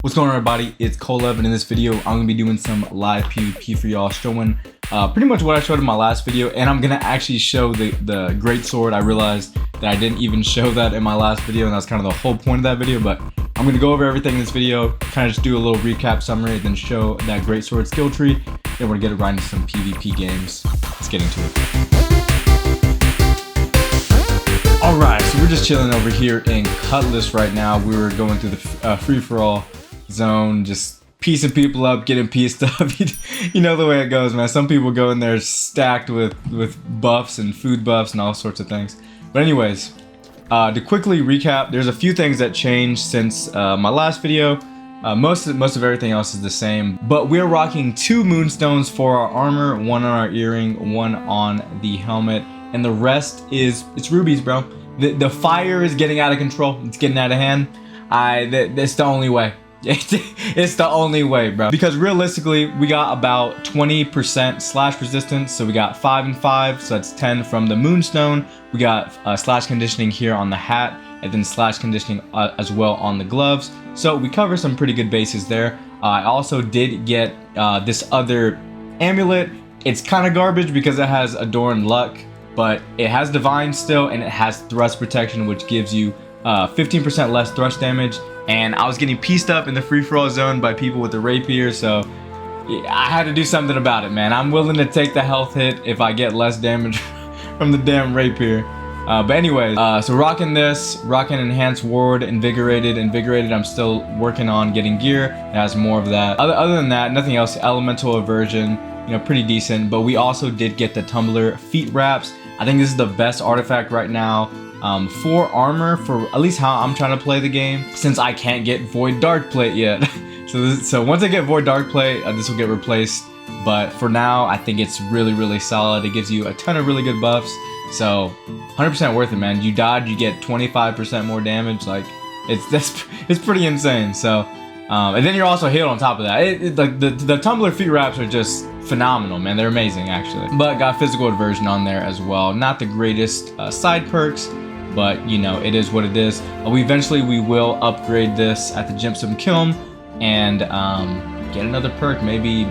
What's going on, everybody? It's Colev, and in this video I'm gonna be doing some live PvP for y'all, showing pretty much what I showed in my last video, and I'm gonna actually show the Greatsword. I realized that I didn't even show that in my last video, and that's kind of the whole point of that video. But I'm gonna go over everything in this video, kind of just do a little recap summary, then show that Greatsword skill tree. Then we're gonna get right into some PvP games. Let's get into it. Alright, so we're just chilling over here in Cutlass right now. We were going through the free-for-all zone, just piecing people up, getting pieced up. You know the way it goes, man. Some people go in there stacked with buffs and food buffs and all sorts of things. But anyways, to quickly recap, there's a few things that changed since my last video. Most of everything else is the same, but we're rocking 2 moonstones for our armor, 1 on our earring, 1 on the helmet, and the rest is it's rubies, bro. The fire is getting out of control. It's getting out of hand. That's the only way. It's the only way, bro. Because realistically, we got about 20% slash resistance. So we got 5 and 5. So that's 10 from the moonstone. We got slash conditioning here on the hat, and then slash conditioning as well on the gloves. So we cover some pretty good bases there. I also did get this other amulet. It's kind of garbage because it has Adorn Luck, but it has Divine still, and it has Thrust Protection, which gives you 15% less thrust damage. And I was getting pieced up in the free-for-all zone by people with the rapier, so I had to do something about it, man. I'm willing to take the health hit if I get less damage from the damn rapier. But anyways, so rocking this, rocking Enhanced Ward, Invigorated. I'm still working on getting gear. It has more of that. Other than that, nothing else. Elemental Aversion, you know, pretty decent. But we also did get the Tumbler Feet Wraps. I think this is the best artifact right now. For armor, for at least how I'm trying to play the game, since I can't get Void Dark Plate yet. so once I get Void Dark Plate, this will get replaced. But for now, I think it's really solid. It gives you a ton of really good buffs. So 100% worth it, man. You dodge, you get 25% more damage. Like it's pretty insane. So and then you're also healed on top of that. Like the Tumbler Feet Wraps are just phenomenal, man. They're amazing, actually. But got Physical Aversion on there as well. Not the greatest side perks, but you know, it is what it is. Eventually we will upgrade this at the Gypsum Kiln and get another perk. Maybe,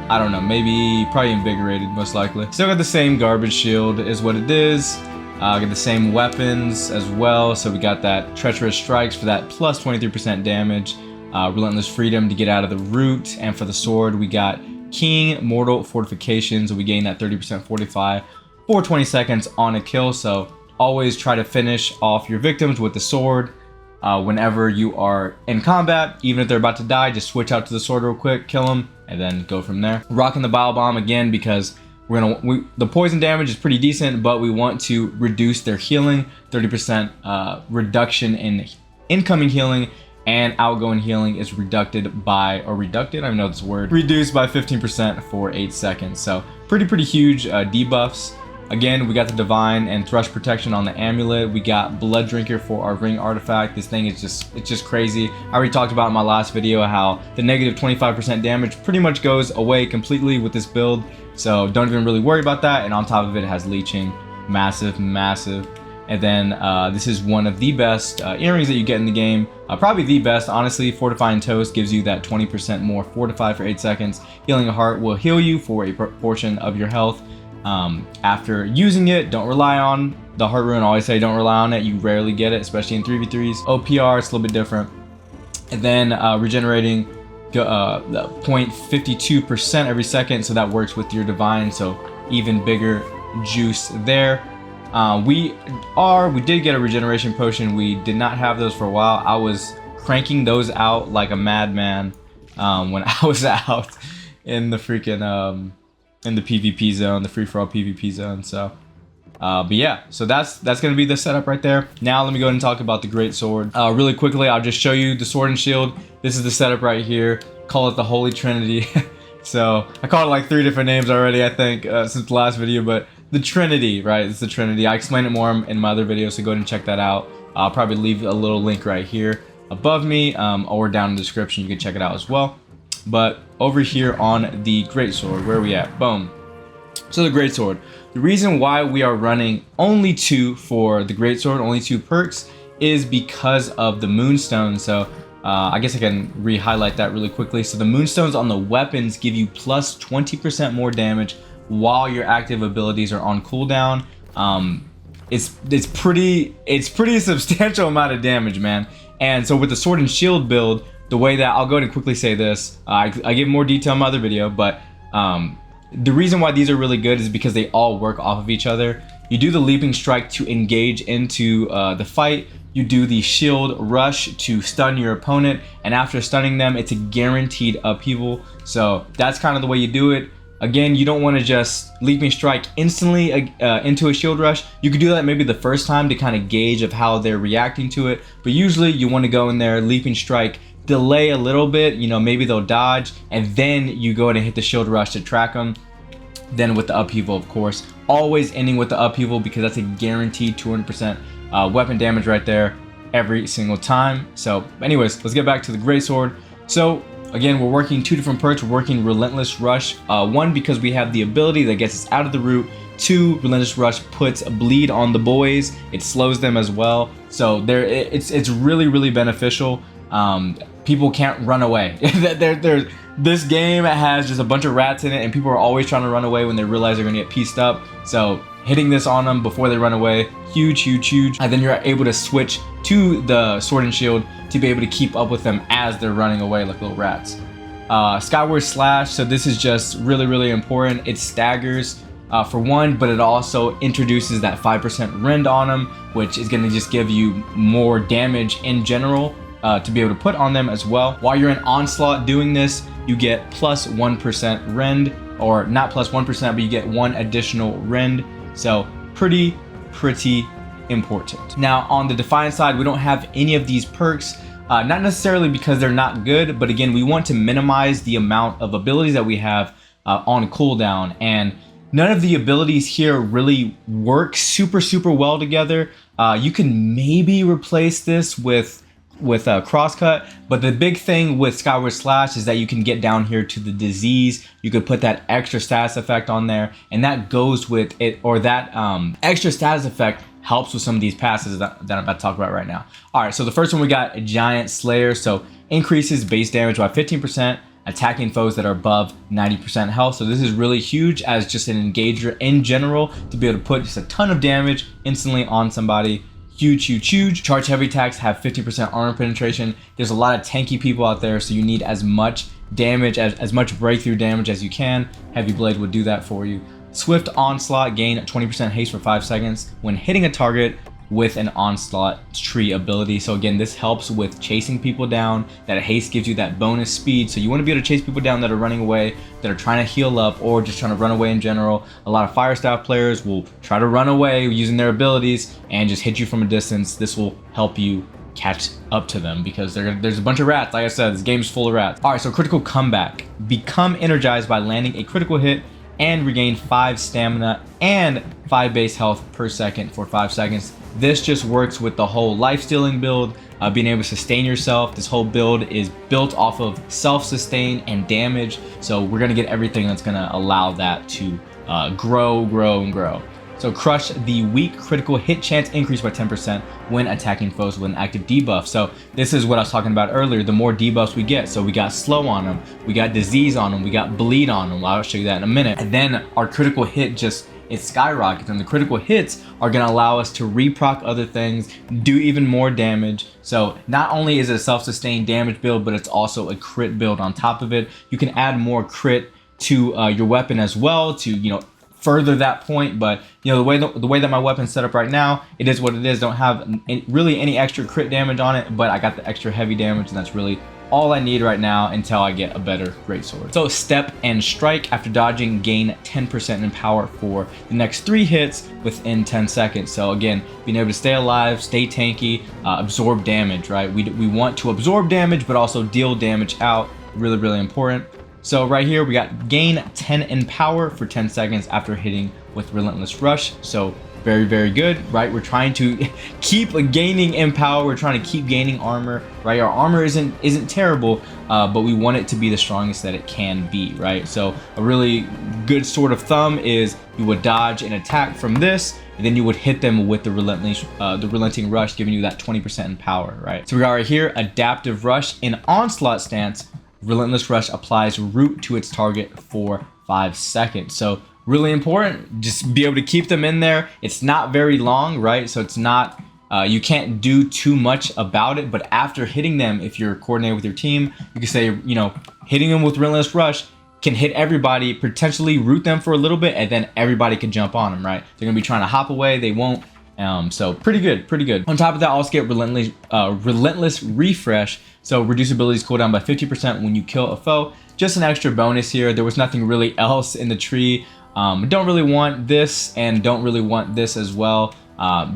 I don't know, maybe probably Invigorated, most likely. Still got the same garbage shield is what it is. Got the same weapons as well. So we got that Treacherous Strikes for that plus 23% damage. Relentless Freedom to get out of the root. And for the sword, we got King Mortal Fortifications. We gain that 30% fortify for 20 seconds on a kill. So always try to finish off your victims with the sword whenever you are in combat. Even if they're about to die, just switch out to the sword real quick, kill them, and then go from there. Rocking the Bile Bomb again because the poison damage is pretty decent, but we want to reduce their healing. 30% reduction in incoming healing, and outgoing healing is reduced by 15% for 8 seconds. So pretty huge debuffs. Again, we got the Divine and Thrust Protection on the amulet. We got Blood Drinker for our ring artifact. This thing is just crazy. I already talked about in my last video how the negative 25% damage pretty much goes away completely with this build. So don't even really worry about that. And on top of it, it has leeching, massive. And then this is one of the best earrings that you get in the game. Probably the best, honestly. Fortifying Toast gives you that 20% more fortify for 8 seconds. Healing a Heart will heal you for a portion of your health. After using it, don't rely on the Heart Rune. I always say don't rely on it. You rarely get it, especially in 3v3s. OPR, it's a little bit different. And then regenerating 0.52% every second. So that works with your Divine. So even bigger juice there. We did get a regeneration potion. We did not have those for a while. I was cranking those out like a madman when I was out in the freaking in the PvP zone, the free-for-all PvP zone. So but yeah, so that's gonna be the setup right there. Now let me go ahead and talk about the Greatsword. Really quickly, I'll just show you the sword and shield. This is the setup right here. Call it the Holy Trinity. So I called it like 3 different names already, I think, since the last video, but the Trinity, right? It's the Trinity. I explain it more in my other videos, so go ahead and check that out. I'll probably leave a little link right here above me, or down in the description. You can check it out as well. But over here on the Greatsword, where are we at? Boom. So the Greatsword. The reason why we are running only 2 for the Greatsword, only 2 perks, is because of the Moonstone. So I guess I can re-highlight that really quickly. So the moonstones on the weapons give you plus 20% more damage while your active abilities are on cooldown. It's pretty substantial amount of damage, man. And so with the sword and shield build, the way that I'll go ahead and quickly say this, I give more detail in my other video, but the reason why these are really good is because they all work off of each other. You do the leaping strike to engage into the fight. You do the shield rush to stun your opponent, and after stunning them, it's a guaranteed upheaval. So that's kind of the way you do it. Again, you don't want to just leaping strike instantly into a shield rush. You could do that maybe the first time to kind of gauge of how they're reacting to it, but usually you want to go in there, leaping strike, delay a little bit, you know, maybe they'll dodge, and then you go ahead and hit the shield rush to track them. Then with the upheaval, of course, always ending with the upheaval, because that's a guaranteed 200% weapon damage right there every single time. So anyways, let's get back to the Greatsword. So again, we're working two different perks. We're working Relentless Rush. One, because we have the ability that gets us out of the route. Two, Relentless Rush puts bleed on the boys. It slows them as well. So it's really beneficial. People can't run away. This game has just a bunch of rats in it, and people are always trying to run away when they realize they're gonna get pieced up. So hitting this on them before they run away, huge. And then you're able to switch to the sword and shield to be able to keep up with them as they're running away like little rats. Skyward Slash, so this is just really important. It staggers for one, but it also introduces that 5% rend on them, which is gonna just give you more damage in general to be able to put on them as well. While you're in Onslaught doing this, you get plus 1% rend, or not plus 1%, but you get one additional rend. So pretty important. Now on the Defiant side, we don't have any of these perks, not necessarily because they're not good, but again, we want to minimize the amount of abilities that we have on cooldown, and none of the abilities here really work super well together. You can maybe replace this with crosscut, but the big thing with Skyward Slash is that you can get down here to the disease. You could put that extra status effect on there, and that goes with it, or that extra status effect helps with some of these passes that I'm about to talk about right now. All right, so the first one, we got Giant Slayer. So increases base damage by 15%, attacking foes that are above 90% health. So this is really huge as just an engager in general, to be able to put just a ton of damage instantly on somebody. Huge. Charge heavy attacks have 50% armor penetration. There's a lot of tanky people out there, so you need as much damage, as much breakthrough damage as you can. Heavy Blade would do that for you. Swift Onslaught, gain 20% haste for 5 seconds when hitting a target with an Onslaught tree ability. So again, this helps with chasing people down. That haste gives you that bonus speed, so you want to be able to chase people down that are running away, that are trying to heal up, or just trying to run away in general. A lot of fire staff players will try to run away using their abilities and just hit you from a distance. This will help you catch up to them, because there's a bunch of rats. Like I said, this game's full of rats. All right, so critical comeback. Become energized by landing a critical hit and regain 5 stamina and 5 base health per second for 5 seconds. This just works with the whole life stealing build, being able to sustain yourself. This whole build is built off of self-sustain and damage, so we're gonna get everything that's gonna allow that to grow. So crush the weak critical hit chance increase by 10% when attacking foes with an active debuff. So this is what I was talking about earlier, the more debuffs we get. So we got slow on them, we got disease on them, we got bleed on them. I'll show you that in a minute. And then our critical hit it skyrockets, and the critical hits are going to allow us to reproc other things, do even more damage. So not only is it a self-sustained damage build, but it's also a crit build on top of it. You can add more crit to your weapon as well to, you know, further that point. But you know, the way that my weapon's set up right now, it is what it is. Don't have really any extra crit damage on it, but I got the extra heavy damage, and that's really all I need right now until I get a better Greatsword. So Step and Strike, after dodging, gain 10% in power for the next 3 hits within 10 seconds. So again, being able to stay alive, stay tanky, absorb damage, right? We want to absorb damage, but also deal damage out. Really important. So right here, we got gain 10 in power for 10 seconds after hitting with Relentless Rush. So very good, right? We're trying to keep gaining in power. We're trying to keep gaining armor, right? Our armor isn't terrible, but we want it to be the strongest that it can be, right? So a really good sort of thumb is you would dodge an attack from this, and then you would hit them with the relenting rush, giving you that 20% in power, right? So we got right here, adaptive rush. In onslaught stance, relentless rush applies root to its target for 5 seconds. So really important, just be able to keep them in there. It's not very long, right? So it's not, you can't do too much about it, but after hitting them, if you're coordinated with your team, you can say, you know, hitting them with relentless rush can hit everybody, potentially root them for a little bit, and then everybody can jump on them, right? They're gonna be trying to hop away, they won't. So pretty good, pretty good. On top of that, also get relentless refresh. So reduce abilities cooldown by 50% when you kill a foe. Just an extra bonus here. There was nothing really else in the tree. Don't really want this and don't really want this as well.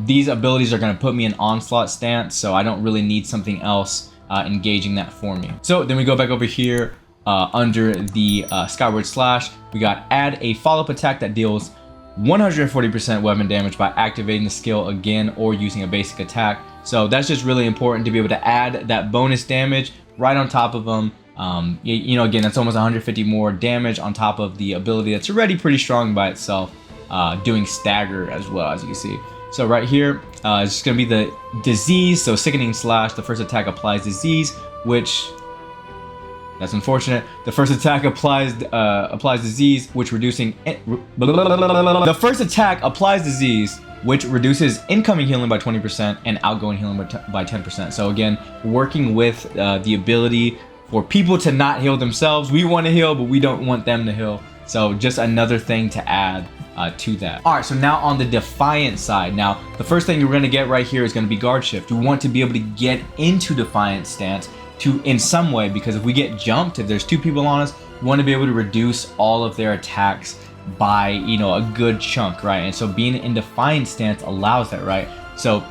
These abilities are going to put me in onslaught stance, so I don't really need something else engaging that for me. So then we go back over here under the skyward slash. We got add a follow-up attack that deals 140% weapon damage by activating the skill again or using a basic attack. So that's just really important to be able to add that bonus damage right on top of them. You know, again, that's almost 150 more damage on top of the ability that's already pretty strong by itself, doing stagger as well, as you can see. So right here, it's just gonna be the disease. So sickening slash, the first attack applies disease, which, that's unfortunate. The first attack applies disease, which reducing the first attack applies disease, which reduces incoming healing by 20% and outgoing healing by 10%. So again, working with the ability for people to not heal themselves. We want to heal, but we don't want them to heal. So just another thing to add to that. All right, so now on the Defiant side. Now, the first thing you're gonna get right here is gonna be guard shift. You want to be able to get into Defiant stance in some way, because if we get jumped, if there's 2 people on us, we want to be able to reduce all of their attacks by, you know, a good chunk, right? And so being in Defiant stance allows that, right? So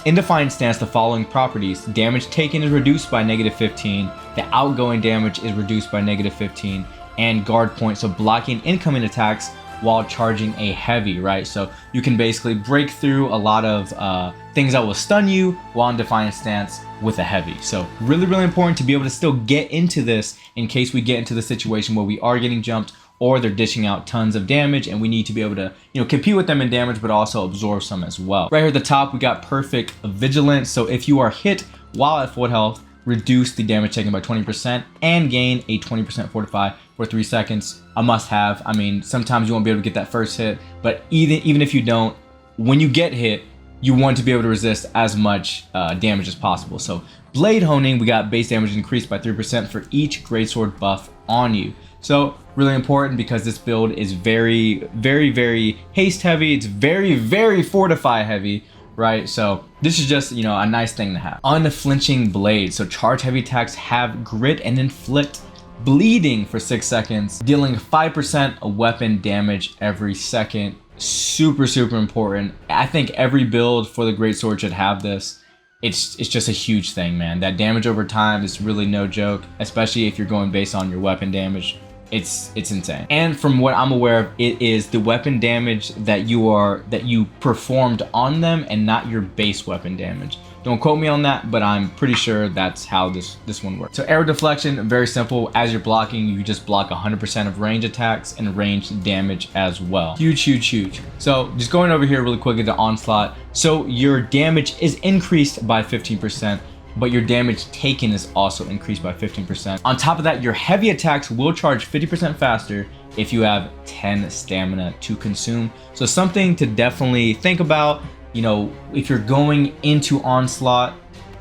in Defiant stance, the following properties: damage taken is reduced by -15, the outgoing damage is reduced by -15, and guard point, so blocking incoming attacks while charging a heavy, right? So you can basically break through a lot of things that will stun you while in Defiant stance with a heavy. So really, really important to be able to still get into this in case we get into the situation where we are getting jumped or they're dishing out tons of damage and we need to be able to, you know, compete with them in damage, but also absorb some as well. Right here at the top, we got perfect vigilance. So if you are hit while at full health, reduce the damage taken by 20% and gain a 20% fortify for 3 seconds. A must have. I mean, sometimes you won't be able to get that first hit, but even if you don't, when you get hit, you want to be able to resist as much damage as possible. So blade honing, we got base damage increased by 3% for each greatsword buff on you. So really important because this build is very, very, very haste heavy. It's very, very fortify heavy, right? So this is just, you know, a nice thing to have. Unflinching blade. So charge heavy attacks have grit and inflict bleeding for 6 seconds, dealing 5% of weapon damage every second. Super, super important. I think every build for the Greatsword should have this. It's just a huge thing, man. That damage over time is really no joke, especially if you're going based on your weapon damage. It's insane. And from what I'm aware of, it is the weapon damage that you performed on them and not your base weapon damage. Don't quote me on that, but I'm pretty sure that's how this one works. So arrow deflection, very simple. As you're blocking, you just block 100% of range attacks and range damage as well. Huge, huge, huge. So just going over here really quickly to onslaught. So your damage is increased by 15%. But your damage taken is also increased by 15%. On top of that, your heavy attacks will charge 50% faster if you have 10 stamina to consume. So something to definitely think about. You know, if you're going into onslaught,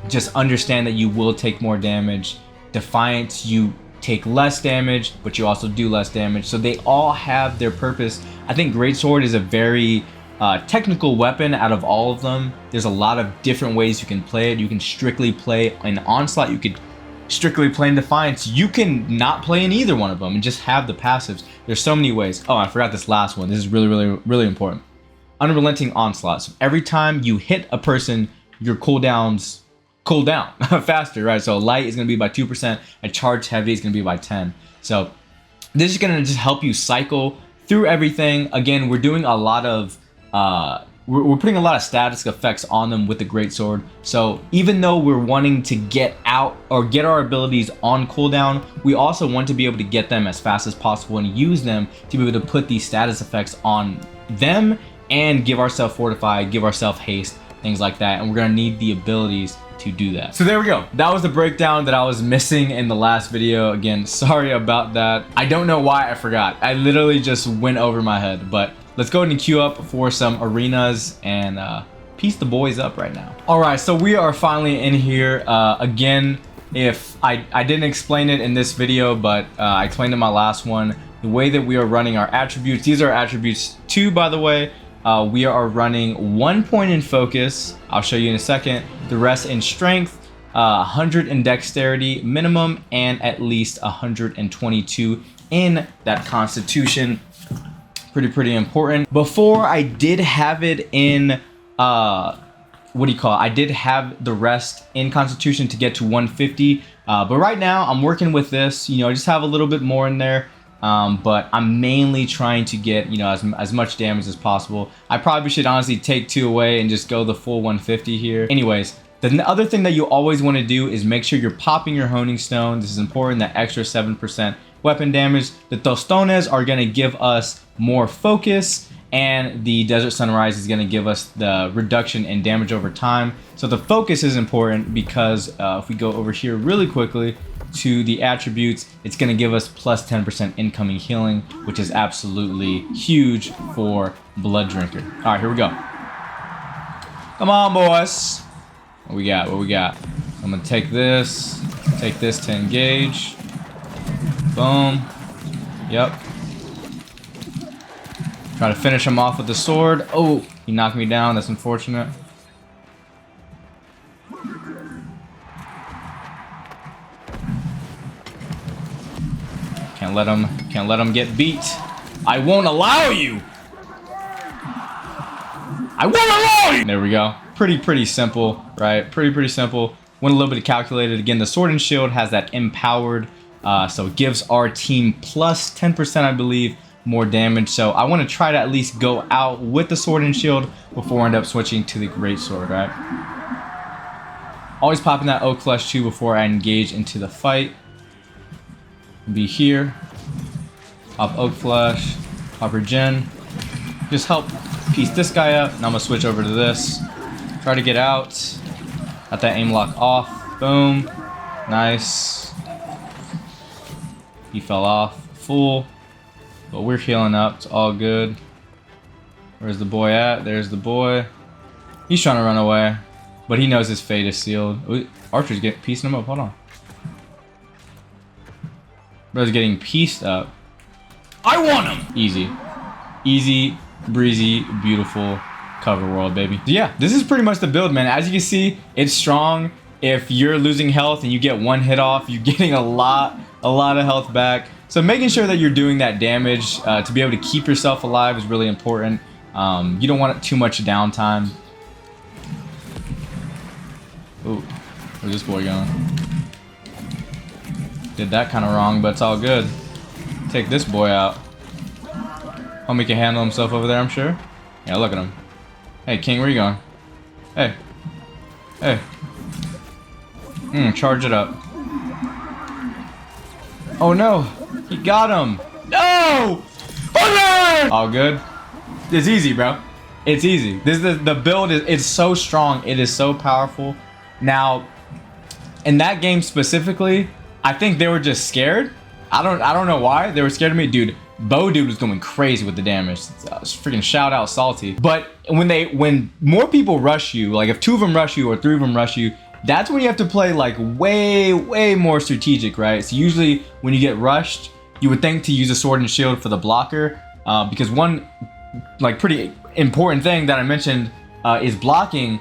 just understand that you will take more damage. Defiance, you take less damage, but you also do less damage. So they all have their purpose. I think Greatsword is a very technical weapon out of all of them. There's a lot of different ways you can play it. You can strictly play in onslaught. You could strictly play in defiance. You can not play in either one of them and just have the passives. There's so many ways. Oh, I forgot this last one. This is really, really, really important. Unrelenting onslaught. So every time you hit a person, your cooldowns cool down faster, right? So light is going to be by 2%, and charge heavy is going to be by 10. So this is going to just help you cycle through everything. Again, we're doing a lot of we're putting a lot of status effects on them with the Greatsword. So even though we're wanting to get out or get our abilities on cooldown, we also want to be able to get them as fast as possible and use them to be able to put these status effects on them and give ourselves fortify, give ourselves haste, things like that. And we're gonna need the abilities to do that. So there we go. That was the breakdown that I was missing in the last video. Again, sorry about that. I don't know why I forgot. I literally just went over my head, but let's go ahead and queue up for some arenas and piece the boys up right now. All right, so we are finally in here. Again, if I didn't explain it in this video, but I explained in my last one, the way that we are running our attributes. These are attributes 2, by the way. We are running 1 point in focus. I'll show you in a second. The rest in strength, 100 in dexterity minimum, and at least 122 in that constitution. Pretty important. Before I did have it in what do you call it? I did have the rest in constitution to get to 150, but right now I'm working with this, you know, just have a little bit more in there. But I'm mainly trying to get, you know, as much damage as possible. I probably should honestly take 2 away and just go the full 150 here. Anyways, the other thing that you always want to do is make sure you're popping your honing stone. This is important, that extra 7% weapon damage. The tostones are going to give us more focus, and the desert sunrise is going to give us the reduction in damage over time. So the focus is important because if we go over here really quickly to the attributes, it's going to give us plus 10% incoming healing, which is absolutely huge for blood drinker. All right, here we go. Come on, boys. What we got? What we got? I'm gonna take this to engage. Boom. Yep. Try to finish him off with the sword. Oh, he knocked me down. That's unfortunate. Can't let him get beat. I won't allow you. I won't allow you. There we go. Pretty simple, right? Pretty simple. Went a little bit calculated. Again, the sword and shield has that empowered, so it gives our team plus 10%, I believe, more damage. So I want to try to at least go out with the sword and shield before I end up switching to the Greatsword, right? Always popping that oak flesh too before I engage into the fight. Be here, pop oak flesh, pop regen, just help piece this guy up. Now I'm gonna switch over to this, try to get out, got that aim lock off, boom, nice. He fell off full, but we're healing up, it's all good. Where's the boy at? There's the boy. He's trying to run away, but he knows his fate is sealed. Ooh, Archer's piecing him up, hold on. Bro's getting pieced up. I want him! Easy. Easy, breezy, beautiful cover world, baby. So yeah, this is pretty much the build, man. As you can see, it's strong. If you're losing health and you get 1 hit off, you're getting a lot of health back. So making sure that you're doing that damage to be able to keep yourself alive is really important. You don't want too much downtime. Ooh, where's this boy going? Did that kind of wrong, but it's all good. Take this boy out. Homie can handle himself over there, I'm sure. Yeah, look at him. Hey, King, where you going? Hey. Hey. Charge it up. Oh no! He got him! No! Oh no! All good. It's easy, bro. It's easy. This is the build it's so strong. It is so powerful. Now, in that game specifically, I think they were just scared. I don't know why they were scared of me, dude. Bo dude was going crazy with the damage. Freaking shout out Salty. But when more people rush you, like if 2 of them rush you or 3 of them rush you, that's when you have to play like way more strategic, right? So usually when you get rushed, you would think to use a sword and shield for the blocker, because one like pretty important thing that I mentioned is blocking.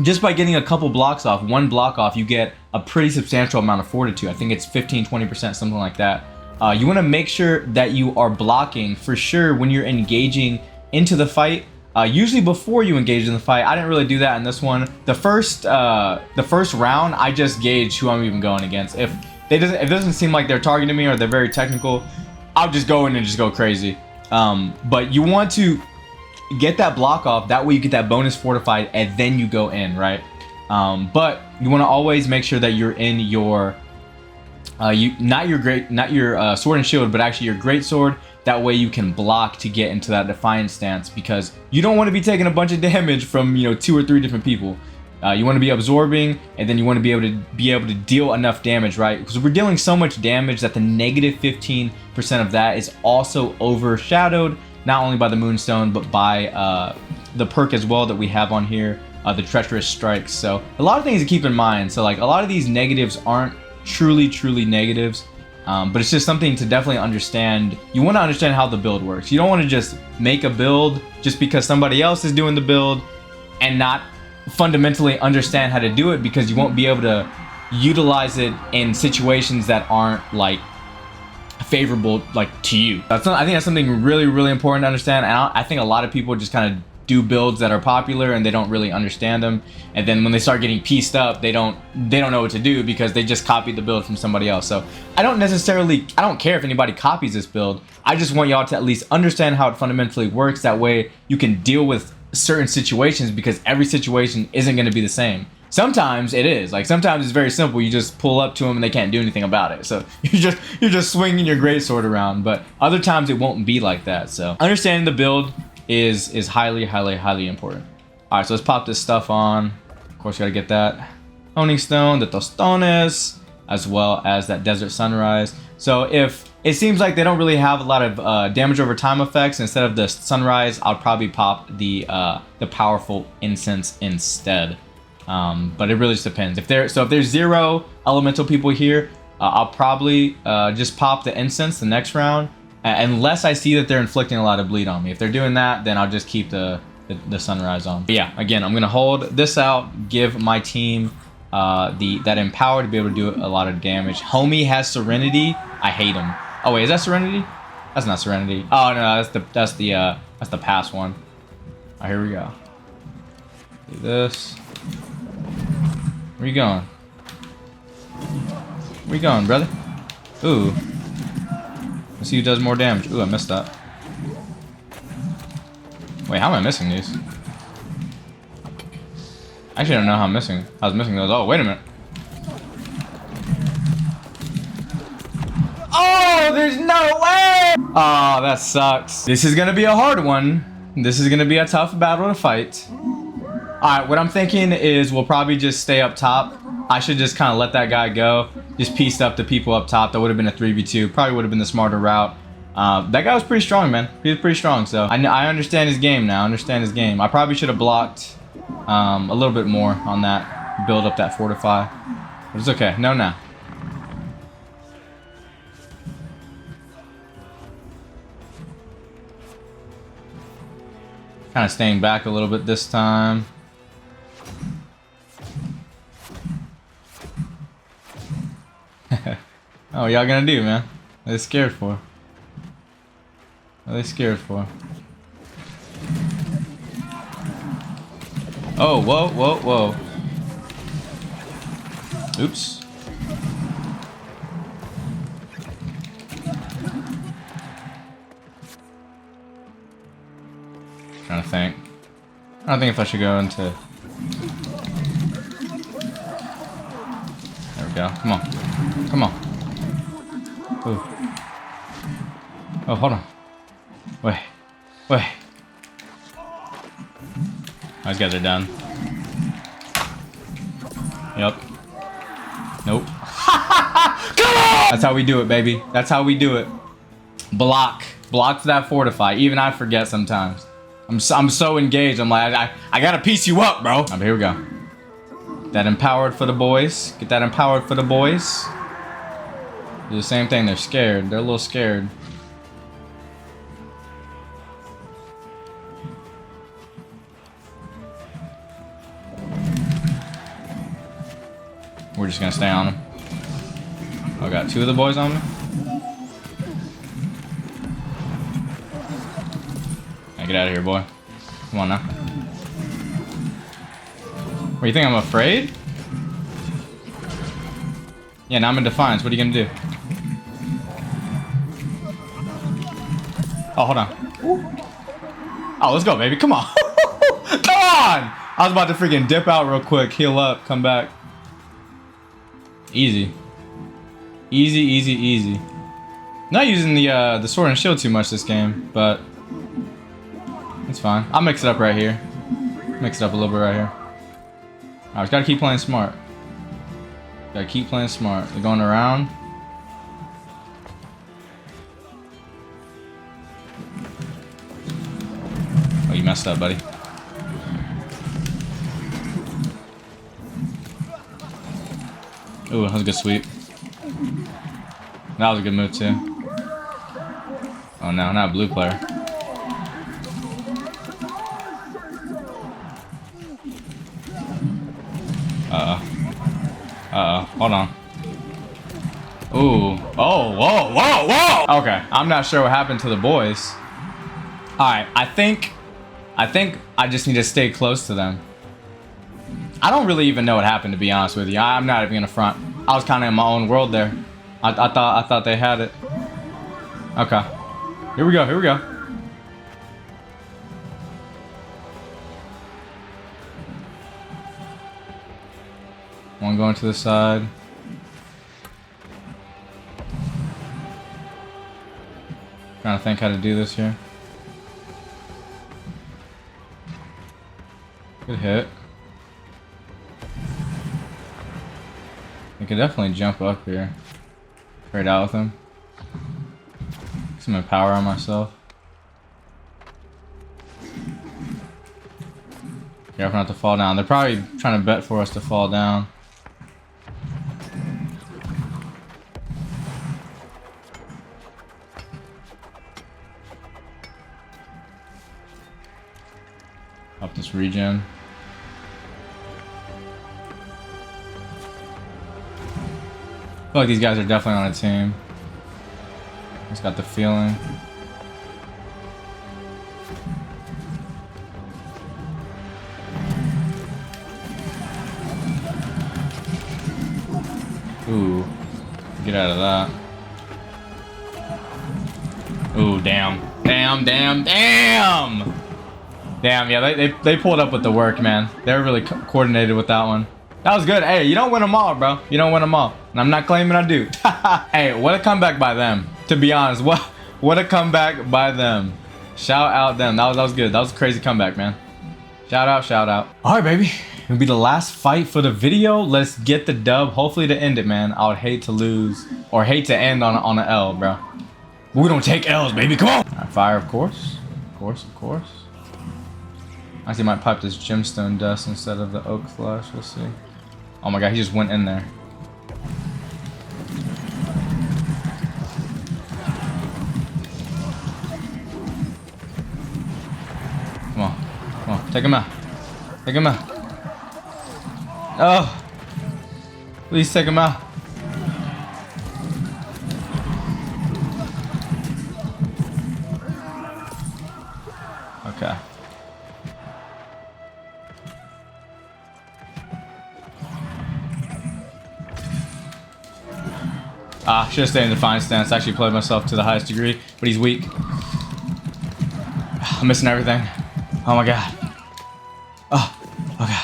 Just by getting a couple blocks off, 1 block off, you get a pretty substantial amount of fortitude. I think it's 15-20%, something like that. You want to make sure that you are blocking for sure when you're engaging into the fight. Usually before you engage in the fight. I didn't really do that in this one. The first round, I just gauge who I'm even going against. If it doesn't seem like they're targeting me or they're very technical, I'll just go in and just go crazy. But you want to get that block off, that way you get that bonus fortified and then you go in, right? But you want to always make sure that you're in your not your sword and shield, but actually your great sword, That way you can block to get into that Defiant stance, because you don't want to be taking a bunch of damage from, you know, 2 or 3 different people. You want to be absorbing, and then you want to be able to deal enough damage, right? Because we're dealing so much damage that the negative 15% of that is also overshadowed, not only by the Moonstone, but by the perk as well that we have on here, the Treacherous Strikes. So a lot of things to keep in mind. So like a lot of these negatives aren't truly negatives, but it's just something to definitely understand. You want to understand how the build works. You don't want to just make a build just because somebody else is doing the build and not fundamentally understand how to do it, because you won't be able to utilize it in situations that aren't like favorable like to you. I think that's something really important to understand. And I think a lot of people just kind of do builds that are popular and they don't really understand them, and then when they start getting pieced up, they don't know what to do because they just copied the build from somebody else. So I don't care if anybody copies this build. I just want y'all to at least understand how it fundamentally works. That way you can deal with certain situations, because every situation isn't going to be the same. Sometimes it is, like sometimes it's very simple. You just pull up to them and they can't do anything about it. So you're just swinging your greatsword around. But other times it won't be like that. So understanding the build is highly important. All right, so let's pop this stuff on. Of course, you gotta get that Honing Stone, the Tostones, as well as that Desert Sunrise. So if it seems like they don't really have a lot of damage over time effects, instead of the Sunrise, I'll probably pop the powerful Incense instead. But it really just depends. If there's 0 elemental people here, I'll probably just pop the Incense the next round, unless I see that they're inflicting a lot of bleed on me. If they're doing that, then I'll just keep the Sunrise on. But yeah, again, I'm gonna hold this out, give my team that Empower to be able to do a lot of damage. Homie has Serenity. I hate him. Oh wait, is that Serenity? That's not Serenity. Oh no, that's the pass one. All right, here we go. Do this. Where you going? Where you going, brother? Ooh. Let's see who does more damage. Ooh, I missed that. Wait, how am I missing these? I actually don't know how I was missing those. Oh, wait a minute. Oh, there's no way! Oh, that sucks. This is gonna be a hard one. This is gonna be a tough battle to fight. Alright, what I'm thinking is we'll probably just stay up top. I should just kind of let that guy go. Just pieced up the people up top. That would have been a 3v2. Probably would have been the smarter route. That guy was pretty strong, man. He was pretty strong, so I understand his game now. I probably should have blocked a little bit more on that. Build up that fortify. But it's okay. No. Kind of staying back a little bit this time. Oh, y'all gonna do, man? What are they scared for? What are they scared for? Oh, whoa. Oops. Trying to think. I don't think if I should go into... There we go. Come on. Ooh. Oh, hold on. Wait. Those guys are done. Yep. Nope. Come on! That's how we do it, baby. That's how we do it. Block for that fortify. Even I forget sometimes. I'm so engaged. I'm like, I gotta piece you up, bro. Here we go. That empowered for the boys. Get that empowered for the boys. Do the same thing. They're scared. They're a little scared. We're just gonna stay on them. I got 2 of the boys on me. Hey, get out of here, boy. Come on now. What, you think I'm afraid? Yeah, now I'm in Defiance. What are you gonna do? Oh, hold on. Oh, let's go, baby. Come on. Come on! I was about to freaking dip out real quick, heal up, come back. Easy. Easy. Not using the sword and shield too much this game, but it's fine. I'll mix it up right here. Mix it up a little bit right here. I just gotta keep playing smart. Gotta keep playing smart. They're going around. Oh, you messed up, buddy. Ooh, that was a good sweep. That was a good move too. Oh no, not a blue player. Hold on. Ooh. Oh, whoa, whoa, whoa! Okay, I'm not sure what happened to the boys. Alright, I think I just need to stay close to them. I don't really even know what happened, to be honest with you. I'm not even gonna front. I was kind of in my own world there. I thought they had it. Okay. Here we go, here we go. One going to the side. Trying to think how to do this here. Good hit. I could definitely jump up here. Trade out with him. Get some power on myself. Careful not to fall down. They're probably trying to bet for us to fall down. Up this regen. I feel like these guys are definitely on a team. Just got the feeling. Ooh, get out of that. Ooh, damn. Damn, damn, damn! Damn, yeah, they pulled up with the work, man. They're really coordinated with that one. That was good. Hey, you don't win them all, bro. You don't win them all. And I'm not claiming I do. Hey, what a comeback by them. To be honest, what a comeback by them. Shout out them. That was good. That was a crazy comeback, man. Shout out, shout out. All right, baby. It'll be the last fight for the video. Let's get the dub. Hopefully to end it, man. I would hate to lose or hate to end on an L, bro. We don't take L's, baby. Come on. All right, fire, of course. Of course, of course. I actually might pipe this gemstone dust instead of the oak flash. We'll see. Oh my god, he just went in there. Come on. Come on. Take him out. Take him out. Oh. Please take him out. Okay. Should have stayed in the defiant stance. Actually played myself to the highest degree, but he's weak. I'm missing everything. Oh my god. Oh, okay.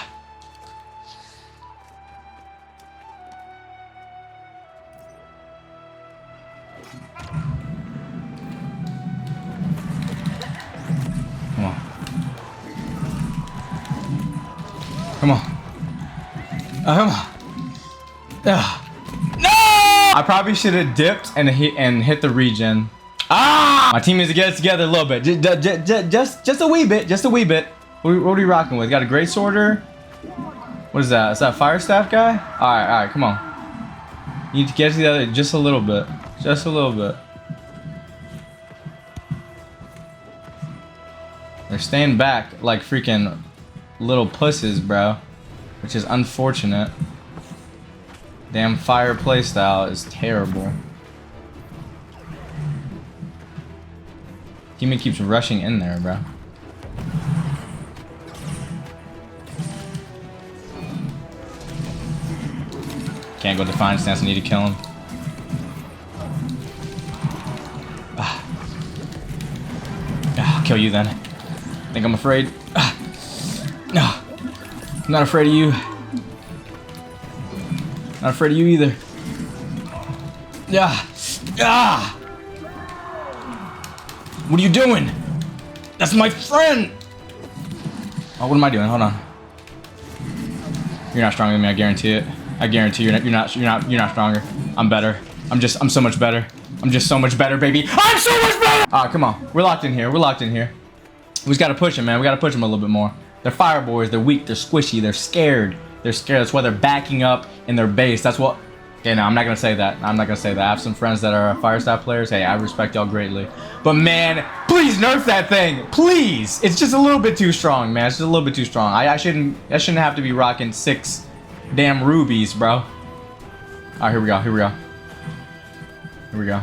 Come on. Come on. Oh, come on. I probably should have dipped and hit the regen. Ah! My team needs to get it together a little bit. Just a wee bit. Just a wee bit. What are we rocking with? Got a Greatsword? What is that? Is that Fire Staff guy? Alright, come on. You need to get it together just a little bit. Just a little bit. They're staying back like freaking little pusses, bro. Which is unfortunate. Damn fire playstyle is terrible. Teammate keeps rushing in there, bro. Can't go defiant stance, I need to kill him. I'll kill you then. Think I'm afraid? No. I'm not afraid of you. Not afraid of you either. Yeah. What are you doing? That's my friend. Oh, what am I doing? Hold on. You're not stronger than me. I guarantee it. I guarantee you're not stronger. I'm better. I'm so much better. I'm just so much better, baby. I'm so much better. Ah, come on. We're locked in here. We're locked in here. We just gotta push them, man. We gotta push them a little bit more. They're fire boys. They're weak. They're squishy. They're scared. They're scared. That's why they're backing up in their base. That's what. Okay, no, I'm not gonna say that. I'm not gonna say that. I have some friends that are fire staff players. Hey, I respect y'all greatly. But man, please nerf that thing. Please. It's just a little bit too strong, man. It's just a little bit too strong. I shouldn't have to be rocking 6 damn rubies, bro. All right, here we go. Here we go. Here we go.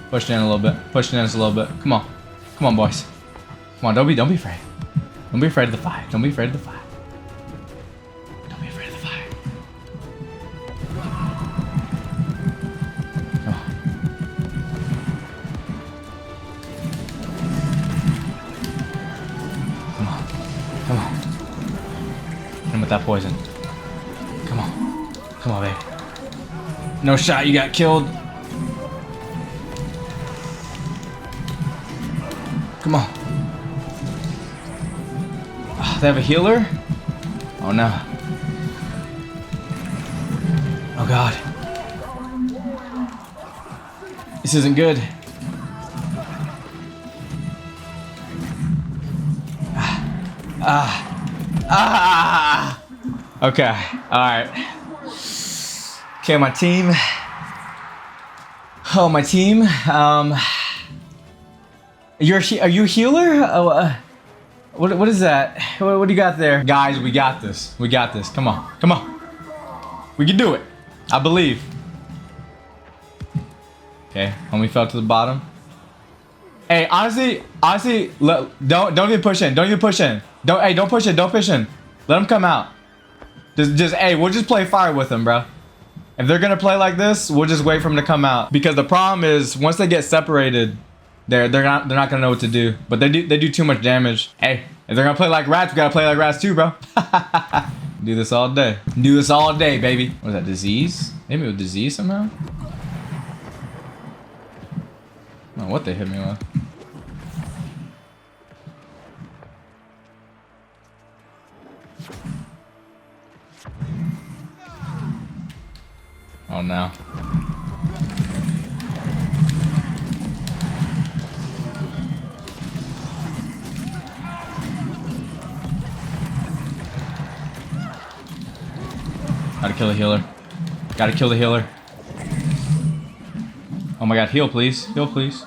Push it in a little bit. Push it in just a little bit. Come on. Come on, boys. Come on, don't be afraid. Don't be afraid of the fire. Don't be afraid of the fire. Don't be afraid of the fire. Come on. Come on. Come on. Hit him with that poison. Come on. Come on, baby. No shot, you got killed. Come on. Oh, they have a healer? Oh no. Oh god. This isn't good. Okay. Alright. Okay, my team. Oh, my team. Are you a healer? Oh, what is that? What do you got there? Guys, we got this. We got this. Come on. Come on. We can do it. I believe. Okay, homie fell to the bottom. Hey, honestly, don't even push in. Don't even push in. Don't push in. Don't push in. Let him come out. Hey, we'll just play fire with him, bro. If they're gonna play like this, we'll just wait for them to come out. Because the problem is, once they get separated, they're not gonna know what to do. But they do too much damage. Hey, if they're gonna play like rats, we gotta play like rats too, bro. Do this all day. Do this all day, baby. What is that? Disease? Hit me with disease somehow? I don't know what they hit me with. Oh no. Gotta kill the healer. Gotta kill the healer. Oh my god, heal please. Heal please.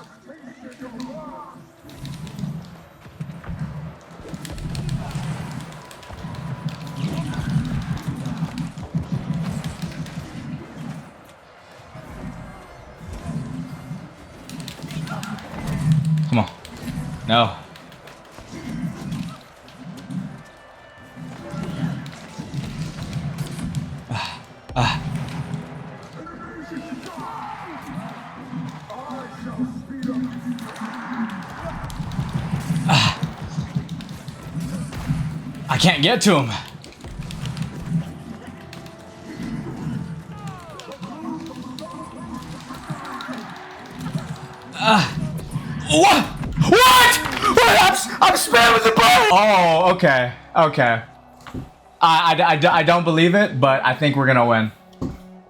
Come on. No. I can't get to him. What? I'm spamming the button. Oh, okay. Okay. I don't believe it, but I think we're gonna win.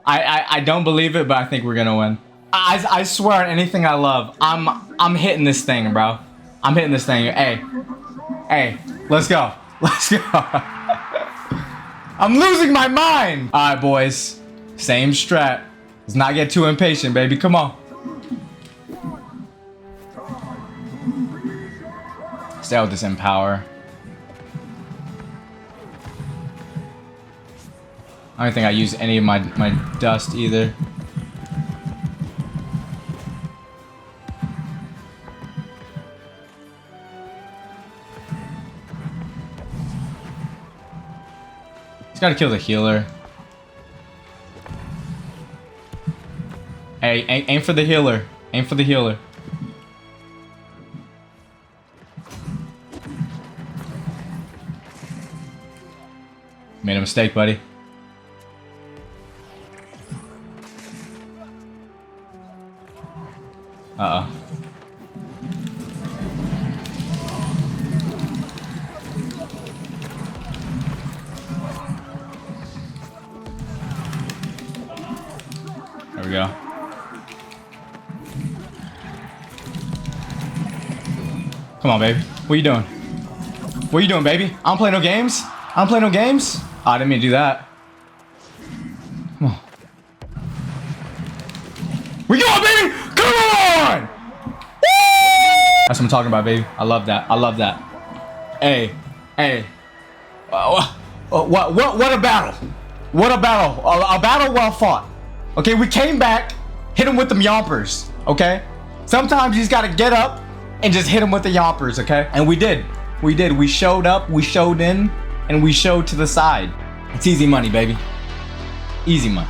I don't believe it, but I think we're gonna win. I swear on anything I love, I'm hitting this thing, bro. I'm hitting this thing. Hey, let's go. Let's go. I'm losing my mind. All right, boys. Same strat. Let's not get too impatient, baby. Come on. Stay with this empower. I don't think I use any of my dust either. Just gotta kill the healer. Hey, aim for the healer. Aim for the healer. Made a mistake, buddy. Uh-oh. Come on, baby. What you doing? What you doing, baby? I don't play no games. I don't play no games. Oh, I didn't mean to do that. Come on. We going, baby! Come on! Woo! That's what I'm talking about, baby. I love that. I love that. Hey, hey. What a battle. What a battle. A battle well fought. Okay, we came back, hit him with them yompers, okay? Sometimes you just gotta get up and just hit him with the yompers, okay? And we did. We did. We showed up, we showed in, and we showed to the side. It's easy money, baby. Easy money.